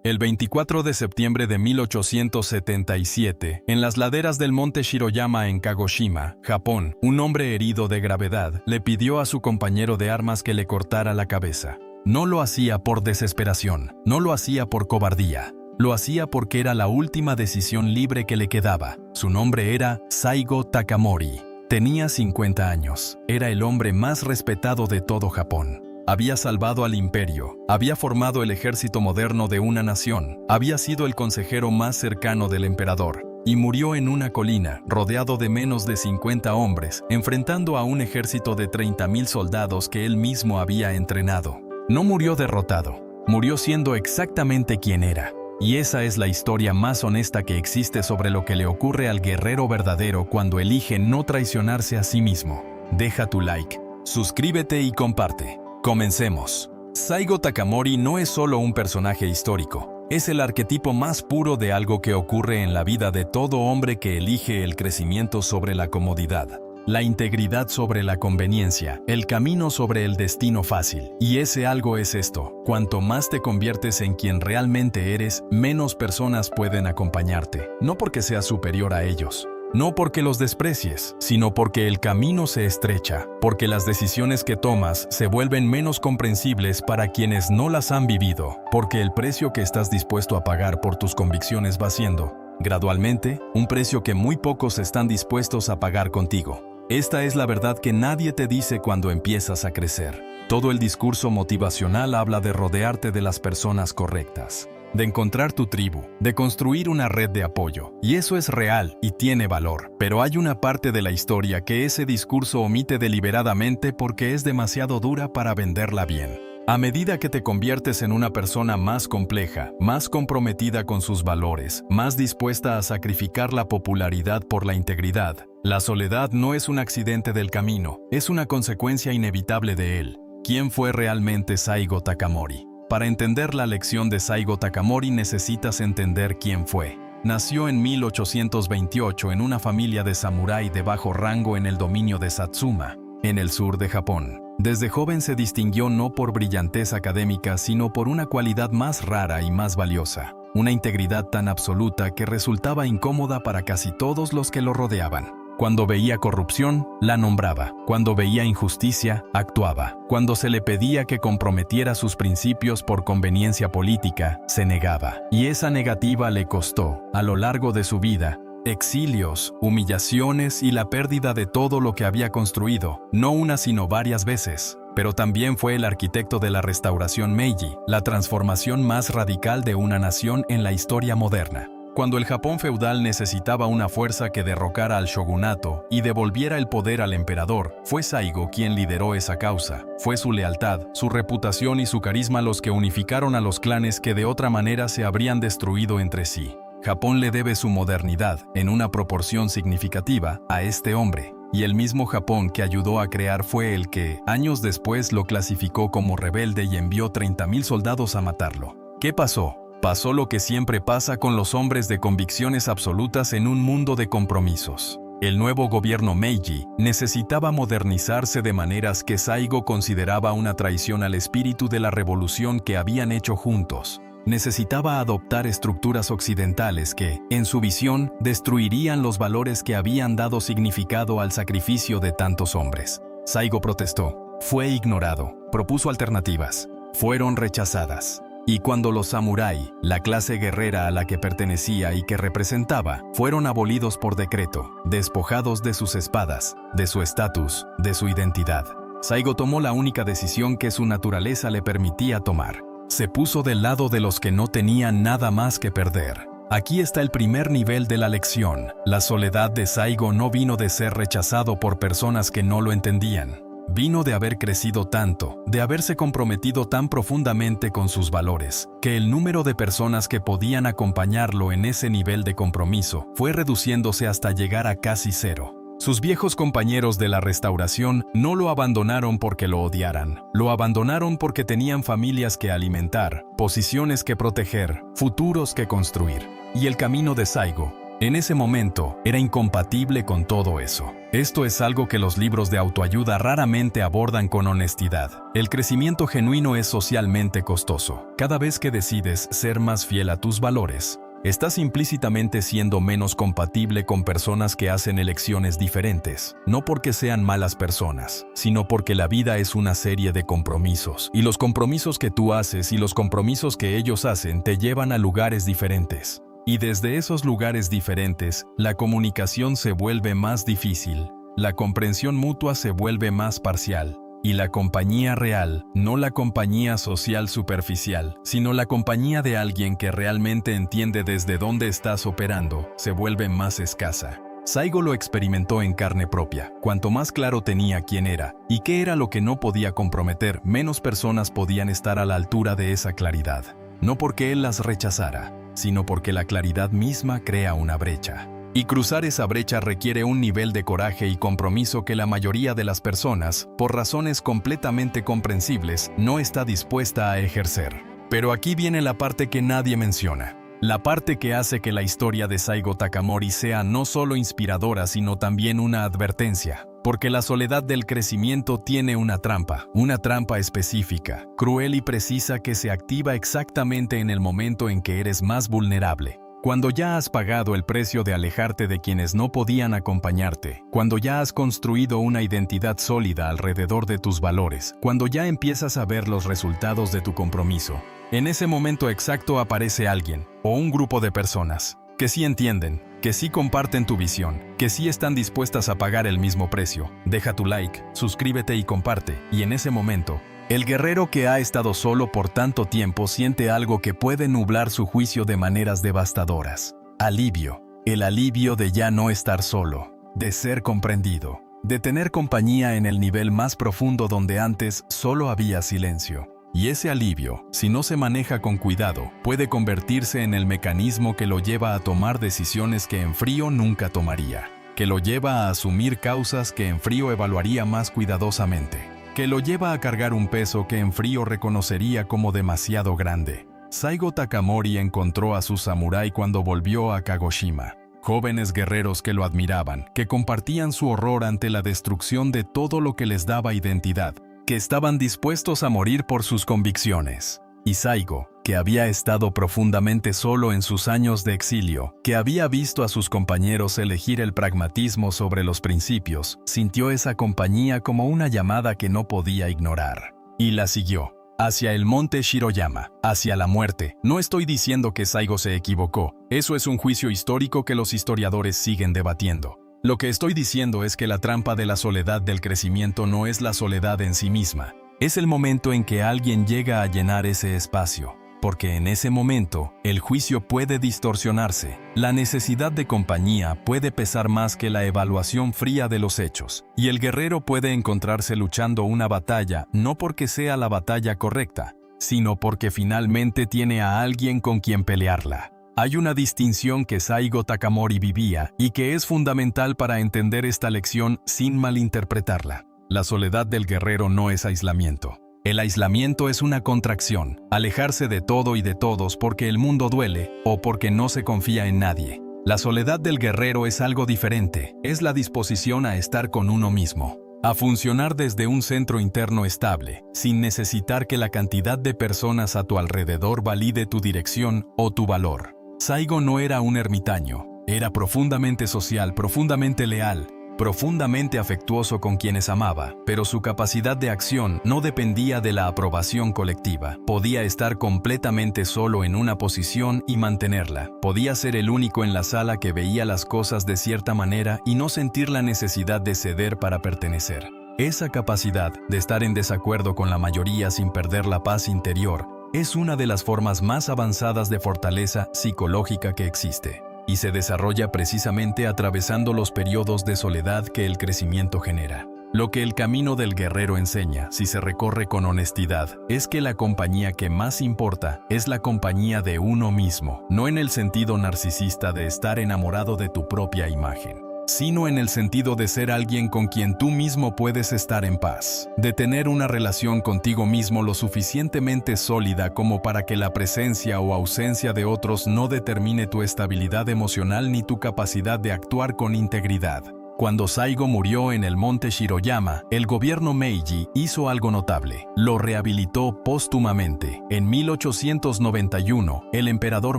El 24 de septiembre de 1877, en las laderas del monte Shiroyama en Kagoshima, Japón, un hombre herido de gravedad le pidió a su compañero de armas que le cortara la cabeza. No lo hacía por desesperación, no lo hacía por cobardía. Lo hacía porque era la última decisión libre que le quedaba. Su nombre era Saigo Takamori. Tenía 50 años. Era el hombre más respetado de todo Japón. Había salvado al imperio, había formado el ejército moderno de una nación, había sido el consejero más cercano del emperador, y murió en una colina, rodeado de menos de 50 hombres, enfrentando a un ejército de 30,000 soldados que él mismo había entrenado. No murió derrotado, murió siendo exactamente quien era. Y esa es la historia más honesta que existe sobre lo que le ocurre al guerrero verdadero cuando elige no traicionarse a sí mismo. Deja tu like, suscríbete y comparte. Comencemos. Saigo Takamori no es solo un personaje histórico, es el arquetipo más puro de algo que ocurre en la vida de todo hombre que elige el crecimiento sobre la comodidad, la integridad sobre la conveniencia, el camino sobre el destino fácil. Y ese algo es esto: cuanto más te conviertes en quien realmente eres, menos personas pueden acompañarte, no porque seas superior a ellos. No porque los desprecies, sino porque el camino se estrecha, porque las decisiones que tomas se vuelven menos comprensibles para quienes no las han vivido, porque el precio que estás dispuesto a pagar por tus convicciones va siendo, gradualmente, un precio que muy pocos están dispuestos a pagar contigo. Esta es la verdad que nadie te dice cuando empiezas a crecer. Todo el discurso motivacional habla de rodearte de las personas correctas, de encontrar tu tribu, de construir una red de apoyo. Y eso es real y tiene valor. Pero hay una parte de la historia que ese discurso omite deliberadamente porque es demasiado dura para venderla bien. A medida que te conviertes en una persona más compleja, más comprometida con sus valores, más dispuesta a sacrificar la popularidad por la integridad, la soledad no es un accidente del camino, es una consecuencia inevitable de él. ¿Quién fue realmente Saigo Takamori? Para entender la lección de Saigo Takamori necesitas entender quién fue. Nació en 1828 en una familia de samurái de bajo rango en el dominio de Satsuma, en el sur de Japón. Desde joven se distinguió no por brillantez académica, sino por una cualidad más rara y más valiosa, una integridad tan absoluta que resultaba incómoda para casi todos los que lo rodeaban. Cuando veía corrupción, la nombraba. Cuando veía injusticia, actuaba. Cuando se le pedía que comprometiera sus principios por conveniencia política, se negaba. Y esa negativa le costó, a lo largo de su vida, exilios, humillaciones y la pérdida de todo lo que había construido, no una sino varias veces. Pero también fue el arquitecto de la restauración Meiji, la transformación más radical de una nación en la historia moderna. Cuando el Japón feudal necesitaba una fuerza que derrocara al shogunato y devolviera el poder al emperador, fue Saigo quien lideró esa causa. Fue su lealtad, su reputación y su carisma los que unificaron a los clanes que de otra manera se habrían destruido entre sí. Japón le debe su modernidad, en una proporción significativa, a este hombre. Y el mismo Japón que ayudó a crear fue el que, años después, lo clasificó como rebelde y envió 30,000 soldados a matarlo. ¿Qué pasó? Pasó lo que siempre pasa con los hombres de convicciones absolutas en un mundo de compromisos. El nuevo gobierno Meiji necesitaba modernizarse de maneras que Saigo consideraba una traición al espíritu de la revolución que habían hecho juntos. Necesitaba adoptar estructuras occidentales que, en su visión, destruirían los valores que habían dado significado al sacrificio de tantos hombres. Saigo protestó, fue ignorado, propuso alternativas, fueron rechazadas. Y cuando los samurái, la clase guerrera a la que pertenecía y que representaba, fueron abolidos por decreto, despojados de sus espadas, de su estatus, de su identidad, Saigo tomó la única decisión que su naturaleza le permitía tomar. Se puso del lado de los que no tenían nada más que perder. Aquí está el primer nivel de la lección. La soledad de Saigo no vino de ser rechazado por personas que no lo entendían. Vino de haber crecido tanto, de haberse comprometido tan profundamente con sus valores, que el número de personas que podían acompañarlo en ese nivel de compromiso fue reduciéndose hasta llegar a casi cero. Sus viejos compañeros de la restauración no lo abandonaron porque lo odiaran, lo abandonaron porque tenían familias que alimentar, posiciones que proteger, futuros que construir. Y el camino de Saigo En ese momento, era incompatible con todo eso. Esto es algo que los libros de autoayuda raramente abordan con honestidad. El crecimiento genuino es socialmente costoso. Cada vez que decides ser más fiel a tus valores, estás implícitamente siendo menos compatible con personas que hacen elecciones diferentes, no porque sean malas personas, sino porque la vida es una serie de compromisos, y los compromisos que tú haces y los compromisos que ellos hacen te llevan a lugares diferentes. Y desde esos lugares diferentes, la comunicación se vuelve más difícil, la comprensión mutua se vuelve más parcial, y la compañía real, no la compañía social superficial, sino la compañía de alguien que realmente entiende desde dónde estás operando, se vuelve más escasa. Saigo lo experimentó en carne propia. Cuanto más claro tenía quién era y qué era lo que no podía comprometer, menos personas podían estar a la altura de esa claridad. No porque él las rechazara, sino porque la claridad misma crea una brecha. Y cruzar esa brecha requiere un nivel de coraje y compromiso que la mayoría de las personas, por razones completamente comprensibles, no está dispuesta a ejercer. Pero aquí viene la parte que nadie menciona. La parte que hace que la historia de Saigo Takamori sea no solo inspiradora, sino también una advertencia. Porque la soledad del crecimiento tiene una trampa específica, cruel y precisa que se activa exactamente en el momento en que eres más vulnerable. Cuando ya has pagado el precio de alejarte de quienes no podían acompañarte, cuando ya has construido una identidad sólida alrededor de tus valores, cuando ya empiezas a ver los resultados de tu compromiso, en ese momento exacto aparece alguien, o un grupo de personas, que sí entienden, que sí comparten tu visión, que sí están dispuestas a pagar el mismo precio. Deja tu like, suscríbete y comparte, y en ese momento, el guerrero que ha estado solo por tanto tiempo siente algo que puede nublar su juicio de maneras devastadoras. Alivio. El alivio de ya no estar solo, de ser comprendido, de tener compañía en el nivel más profundo donde antes solo había silencio. Y ese alivio, si no se maneja con cuidado, puede convertirse en el mecanismo que lo lleva a tomar decisiones que en frío nunca tomaría, que lo lleva a asumir causas que en frío evaluaría más cuidadosamente, que lo lleva a cargar un peso que en frío reconocería como demasiado grande. Saigo Takamori encontró a su samurái cuando volvió a Kagoshima. Jóvenes guerreros que lo admiraban, que compartían su horror ante la destrucción de todo lo que les daba identidad, que estaban dispuestos a morir por sus convicciones. Y Saigo, que había estado profundamente solo en sus años de exilio, que había visto a sus compañeros elegir el pragmatismo sobre los principios, sintió esa compañía como una llamada que no podía ignorar. Y la siguió, hacia el monte Shiroyama, hacia la muerte. No estoy diciendo que Saigo se equivocó, eso es un juicio histórico que los historiadores siguen debatiendo. Lo que estoy diciendo es que la trampa de la soledad del crecimiento no es la soledad en sí misma. Es el momento en que alguien llega a llenar ese espacio, porque en ese momento el juicio puede distorsionarse. La necesidad de compañía puede pesar más que la evaluación fría de los hechos, y el guerrero puede encontrarse luchando una batalla no porque sea la batalla correcta, sino porque finalmente tiene a alguien con quien pelearla. Hay una distinción que Saigo Takamori vivía y que es fundamental para entender esta lección sin malinterpretarla. La soledad del guerrero no es aislamiento. El aislamiento es una contracción, alejarse de todo y de todos porque el mundo duele o porque no se confía en nadie. La soledad del guerrero es algo diferente, es la disposición a estar con uno mismo, a funcionar desde un centro interno estable, sin necesitar que la cantidad de personas a tu alrededor valide tu dirección o tu valor. Saigo no era un ermitaño, era profundamente social, profundamente leal, profundamente afectuoso con quienes amaba, pero su capacidad de acción no dependía de la aprobación colectiva. Podía estar completamente solo en una posición y mantenerla. Podía ser el único en la sala que veía las cosas de cierta manera y no sentir la necesidad de ceder para pertenecer. Esa capacidad de estar en desacuerdo con la mayoría sin perder la paz interior es una de las formas más avanzadas de fortaleza psicológica que existe, y se desarrolla precisamente atravesando los periodos de soledad que el crecimiento genera. Lo que el camino del guerrero enseña, si se recorre con honestidad, es que la compañía que más importa es la compañía de uno mismo, no en el sentido narcisista de estar enamorado de tu propia imagen. sino en el sentido de ser alguien con quien tú mismo puedes estar en paz, de tener una relación contigo mismo lo suficientemente sólida como para que la presencia o ausencia de otros no determine tu estabilidad emocional ni tu capacidad de actuar con integridad. Cuando Saigo murió en el monte Shiroyama, el gobierno Meiji hizo algo notable. Lo rehabilitó póstumamente. En 1891, el emperador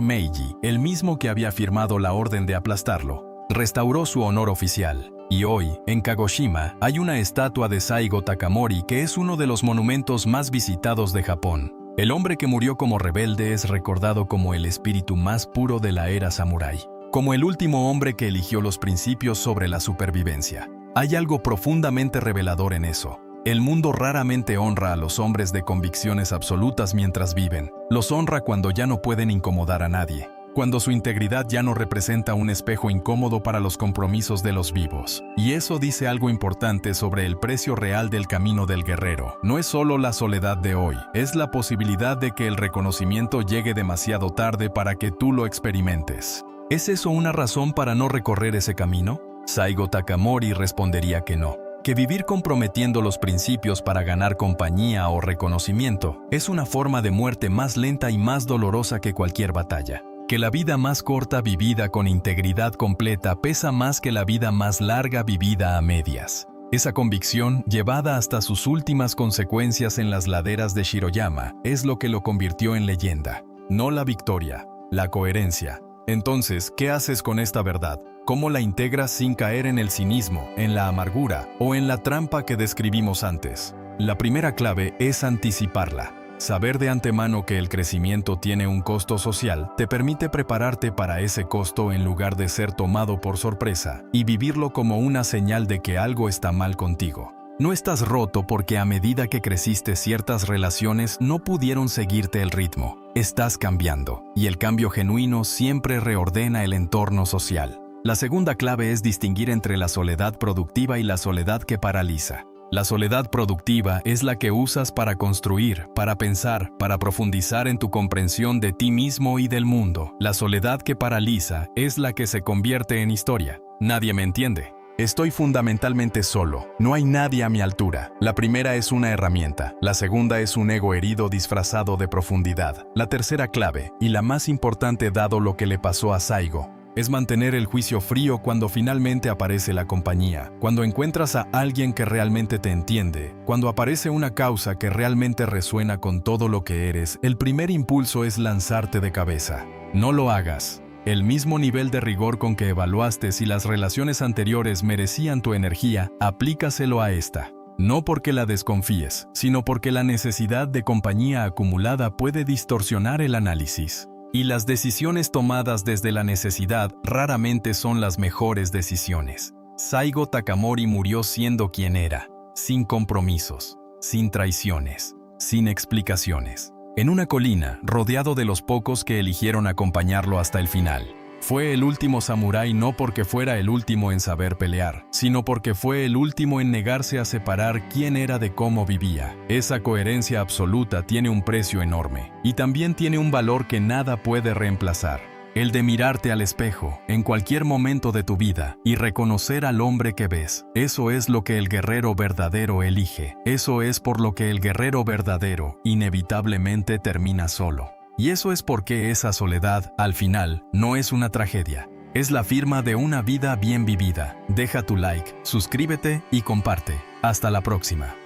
Meiji, el mismo que había firmado la orden de aplastarlo, restauró su honor oficial. Y hoy, en Kagoshima, hay una estatua de Saigo Takamori que es uno de los monumentos más visitados de Japón. El hombre que murió como rebelde es recordado como el espíritu más puro de la era samurái, como el último hombre que eligió los principios sobre la supervivencia. Hay algo profundamente revelador en eso. El mundo raramente honra a los hombres de convicciones absolutas mientras viven. Los honra cuando ya no pueden incomodar a nadie, cuando su integridad ya no representa un espejo incómodo para los compromisos de los vivos. Y eso dice algo importante sobre el precio real del camino del guerrero. No es solo la soledad de hoy, es la posibilidad de que el reconocimiento llegue demasiado tarde para que tú lo experimentes. ¿Es eso una razón para no recorrer ese camino? Saigo Takamori respondería que no. Que vivir comprometiendo los principios para ganar compañía o reconocimiento es una forma de muerte más lenta y más dolorosa que cualquier batalla. Que la vida más corta vivida con integridad completa pesa más que la vida más larga vivida a medias. Esa convicción, llevada hasta sus últimas consecuencias en las laderas de Shiroyama, es lo que lo convirtió en leyenda. No la victoria, la coherencia. Entonces, ¿qué haces con esta verdad? ¿Cómo la integras sin caer en el cinismo, en la amargura o en la trampa que describimos antes? La primera clave es anticiparla. Saber de antemano que el crecimiento tiene un costo social te permite prepararte para ese costo en lugar de ser tomado por sorpresa y vivirlo como una señal de que algo está mal contigo. No estás roto porque a medida que creciste ciertas relaciones no pudieron seguirte el ritmo. Estás cambiando, y el cambio genuino siempre reordena el entorno social. La segunda clave es distinguir entre la soledad productiva y la soledad que paraliza. La soledad productiva es la que usas para construir, para pensar, para profundizar en tu comprensión de ti mismo y del mundo. La soledad que paraliza es la que se convierte en historia. Nadie me entiende. Estoy fundamentalmente solo. No hay nadie a mi altura. La primera es una herramienta. La segunda es un ego herido disfrazado de profundidad. La tercera clave, y la más importante dado lo que le pasó a Saigo, es mantener el juicio frío cuando finalmente aparece la compañía, cuando encuentras a alguien que realmente te entiende, cuando aparece una causa que realmente resuena con todo lo que eres. El primer impulso es lanzarte de cabeza. No lo hagas. El mismo nivel de rigor con que evaluaste si las relaciones anteriores merecían tu energía, aplícaselo a esta. No porque la desconfíes, sino porque la necesidad de compañía acumulada puede distorsionar el análisis. Y las decisiones tomadas desde la necesidad raramente son las mejores decisiones. Saigo Takamori murió siendo quien era, sin compromisos, sin traiciones, sin explicaciones. En una colina, rodeado de los pocos que eligieron acompañarlo hasta el final. Fue el último samurái no porque fuera el último en saber pelear, sino porque fue el último en negarse a separar quién era de cómo vivía. Esa coherencia absoluta tiene un precio enorme, y también tiene un valor que nada puede reemplazar. El de mirarte al espejo, en cualquier momento de tu vida, y reconocer al hombre que ves. Eso es lo que el guerrero verdadero elige. Eso es por lo que el guerrero verdadero inevitablemente termina solo. Y eso es porque esa soledad, al final, no es una tragedia. Es la firma de una vida bien vivida. Deja tu like, suscríbete y comparte. Hasta la próxima.